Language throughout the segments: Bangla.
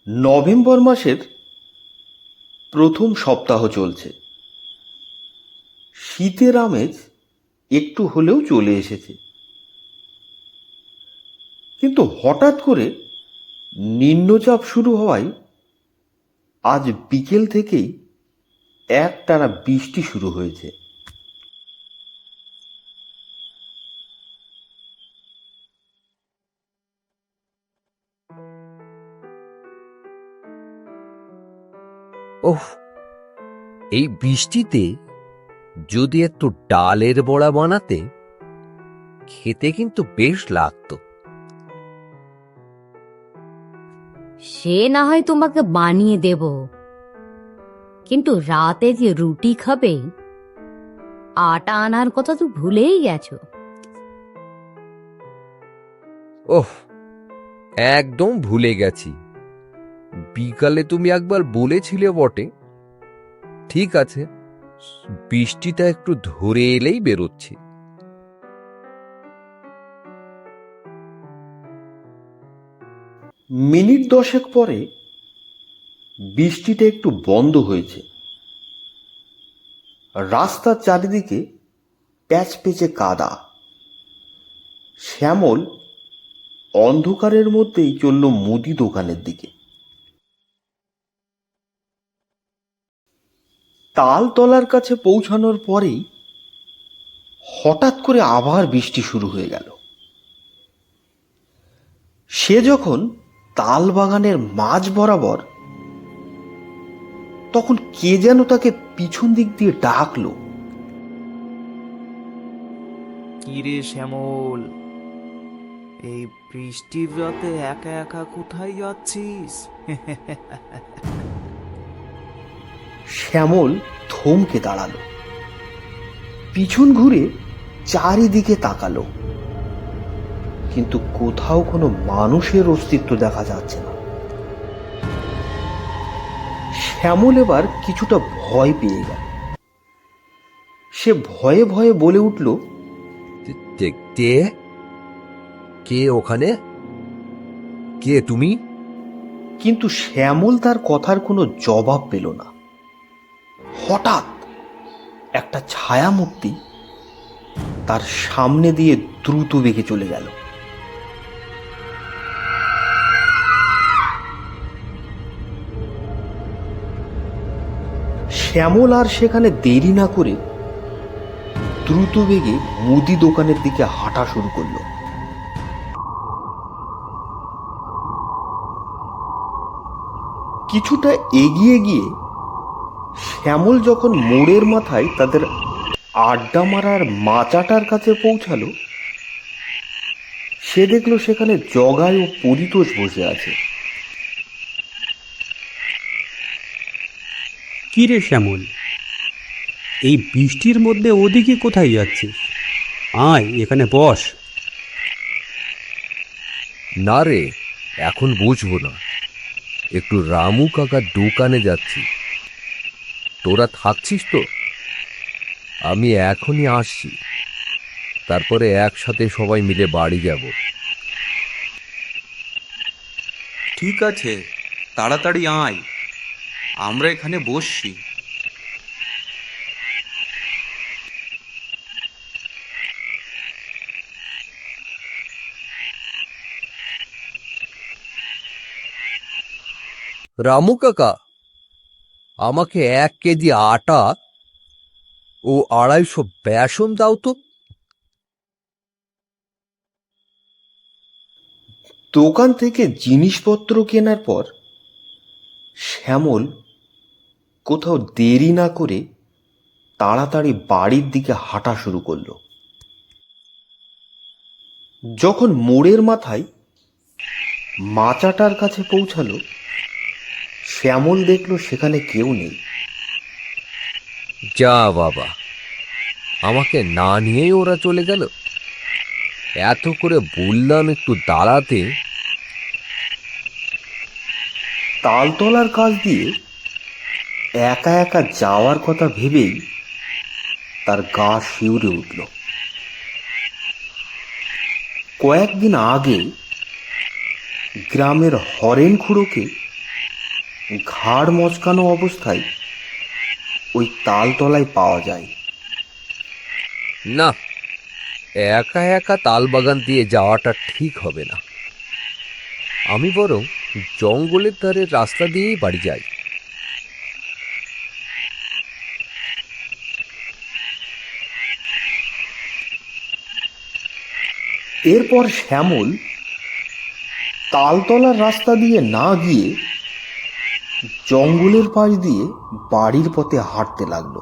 নভেম্বর মাসের প্রথম সপ্তাহ চলছে। শীতের আমেজ একটু হলেও চলে এসেছে, কিন্তু হঠাৎ করে নিম্নচাপ শুরু হওয়ায় আজ বিকেল থেকেই একটানা বৃষ্টি শুরু হয়েছে। ওহ, এই বৃষ্টিতে যদি একটু ডালের বড়া বানাতে, খেতে কিন্তু বেশ লাগতো। সে না হয় তোমাকে বানিয়ে দেব, কিন্তু রাতে যে রুটি খাবে, আটা আনার কথা তো ভুলেই গেছো। ওহ, একদম ভুলে গেছি। বিকালে তুমি একবার বলেছিলে বটে। ঠিক আছে, বৃষ্টিটা একটু ধরে এলেই বেরোচ্ছি। মিনিট 10 পরে বৃষ্টিটা একটু বন্ধ হয়েছে। রাস্তার চারিদিকে প্যাচপ্যাচে কাদা। শ্যামল অন্ধকারের মধ্যেই চলল মুদি দোকানের দিকে। তালতলার কাছে পৌঁছানোর পরেই হঠাৎ করে আবার বৃষ্টি শুরু হয়ে গেল। সে যখন তাল বাগানের মাঝ বরাবর, তখন কে যেন তাকে পিছন দিক দিয়ে ডাকলো। কিরে শ্যামল, এই বৃষ্টির রাতে একা একা কোথায় যাচ্ছিস? শ্যামল থমকে দাঁড়ালো, পিছন ঘুরে চারিদিকে তাকালো, কিন্তু কোথাও কোনো মানুষের অস্তিত্ব দেখা যাচ্ছে না। শ্যামল এবার কিছুটা ভয় পেয়ে গেল। সে ভয়ে ভয়ে বলে উঠল, দেখতে, কে ওখানে? কে তুমি? কিন্তু শ্যামল তার কথার কোনো জবাব পেল না। হঠাৎ একটা ছায়ামূর্তি তার সামনে দিয়ে দ্রুত বেগে চলে গেল। শ্যামল আর সেখানে দেরি না করে দ্রুত বেগে মুদি দোকানের দিকে হাঁটা শুরু করলো। কিছুটা এগিয়ে গিয়ে শ্যামল যখন মোড়ের মাথায় তাদের আড্ডা মারার মাচাটার কাছে পৌঁছালো, সে দেখলো সেখানে জগাই ও পরিতোষ বসে আছে। কি রে শ্যামল, এই বৃষ্টির মধ্যে ওদিকে কোথায় যাচ্ছিস? আয় এখানে বস। না রে, এখন বুঝবো না। একটু রামু কাকার দোকানে যাচ্ছি। তোরা থাকছিস তো? আমি এখনই আসছি, তারপরে একসাথে সবাই মিলে বাড়ি যাব। ঠিক আছে, তাড়াতাড়ি আয়, আমরা এখানে বসছি। রামু কাকা, আমাকে 1 কেজি আটা ও 250 বেসন দাও তো। দোকান থেকে জিনিসপত্র কেনার পর শ্যামল কোথাও দেরি না করে তাড়াতাড়ি বাড়ির দিকে হাঁটা শুরু করলো। যখন মোড়ের মাথায় মাচাটার কাছে পৌঁছালো, শ্যামল দেখলো সেখানে কেউ নেই। যা বাবা, আমাকে না নিয়েই ওরা চলে গেল। এত করে বললাম একটু দাঁড়াতে। তালতলার কাছ দিয়ে একা একা যাওয়ার কথা ভেবেই তার গা শিউরে উঠল। কয়েকদিন আগে গ্রামের হরেন খুড়োকে ঘাড় মচকানো অবস্থায় ওই তালতলায় পাওয়া যায়। না, একা একা তালবাগান দিয়ে যাওয়াটা ঠিক হবে না। আমি বরং জঙ্গলের ধারে রাস্তা দিয়েই বাড়ি যাই। এরপর শ্যামল তালতলার রাস্তা দিয়ে না গিয়ে জঙ্গলের পাশ দিয়ে বাড়ির পথে হাঁটতে লাগলো।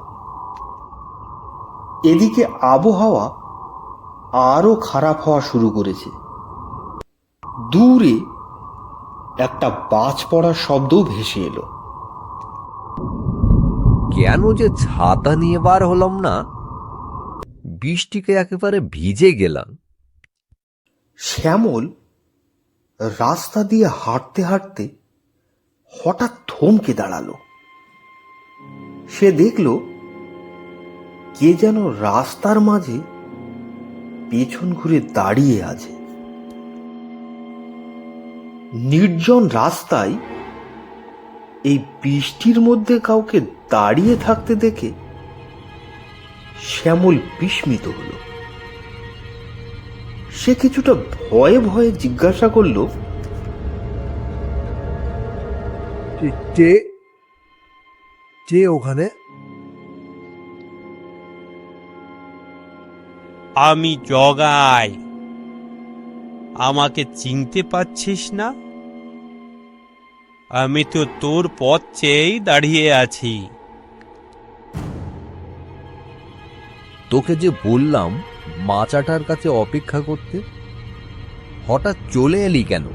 এদিকে আবহাওয়া আরো খারাপ হওয়া শুরু করেছে। দূরে একটা বাজ পড়ার শব্দও ভেসে এলো। কেন যে ছাতা নিয়ে বার হলাম না, বৃষ্টিকে একেবারে ভিজে গেলাম। শ্যামল রাস্তা দিয়ে হাঁটতে হাঁটতে হঠাৎ থমকে দাঁড়ালো। সে দেখল কে যেন রাস্তার মাঝে পেছন ঘুরে দাঁড়িয়ে আছে। নির্জন রাস্তায় এই বৃষ্টির মধ্যে কাউকে দাঁড়িয়ে থাকতে দেখে শ্যামল বিস্মিত হলো। সে কিছুটা ভয়ে ভয়ে জিজ্ঞাসা করল, কে ওখানে? আমি জগাই। আমাকে চিনতে পারছিস না? আমি তো তোর পথ চেয়েই দাঁড়িয়ে আছি। তোকে যে বললাম মাচাটার কাছে অপেক্ষা করতে, হঠাৎ চলে এলি কেন?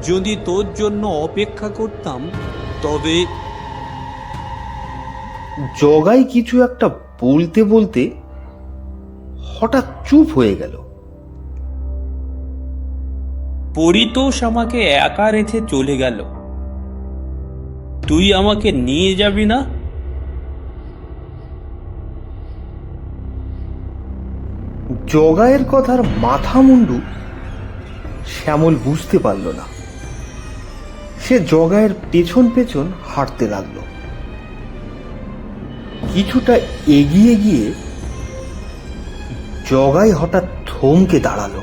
যদি তোর জন্য অপেক্ষা করতাম তবে। জগাই কিছু একটা বলতে বলতে হঠাৎ চুপ হয়ে গেল। পরিতোষ আমাকে একা রেখে চলে গেল। তুই আমাকে নিয়ে যাবি না? জগাইয়ের কথার মাথা মুন্ডু শ্যামল বুঝতে পারল না। সে জগাইয়ের পেছন পেছন হাঁটতে লাগলো। কিছুটা এগিয়ে গিয়ে জগাই হঠাৎ থমকে দাঁড়ালো।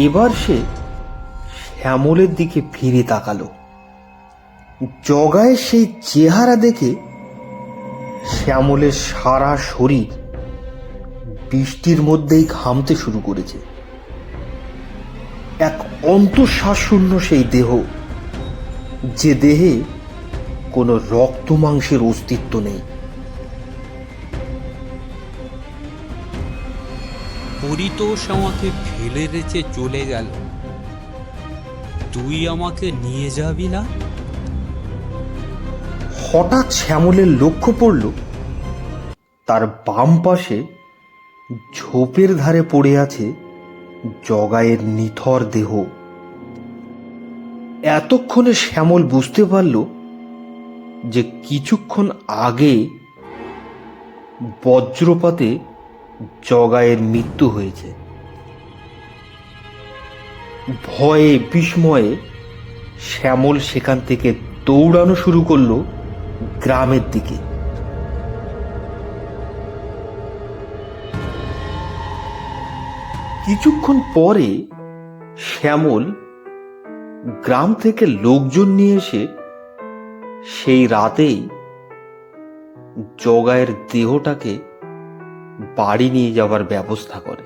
এবার সে শ্যামলের দিকে ফিরে তাকালো। জগাইয়ের সেই চেহারা দেখে শ্যামলের সারা শরীর বৃষ্টির মধ্যেই ঘামতে শুরু করেছে। এক অন্তঃশ্বাসশূন্য সেই দেহ, যে দেহে কোনো রক্ত মাংসের অস্তিত্ব নেই। পরিতোষ আমাকে ফেলে রেখে চলে গেল। তুই আমাকে নিয়ে যাবি না? হঠাৎ শ্যামলের লক্ষ্য পড়ল তার বাম পাশে ঝোপের ধারে পড়ে আছে জগাইয়ের নিথর দেহ। এতক্ষণে শ্যামল বুঝতে পারল যে কিছুক্ষণ আগে বজ্রপাতে জগাইয়ের মৃত্যু হয়েছে। ভয়ে বিস্ময়ে শ্যামল সেখান থেকে দৌড়ানো শুরু করলো গ্রামের দিকে। কিছুক্ষণ পরে শ্যামল গ্রাম থেকে লোকজন নিয়ে এসে সেই রাতেই জগাইয়ের দেহটাকে বাড়ি নিয়ে যাওয়ার ব্যবস্থা করে।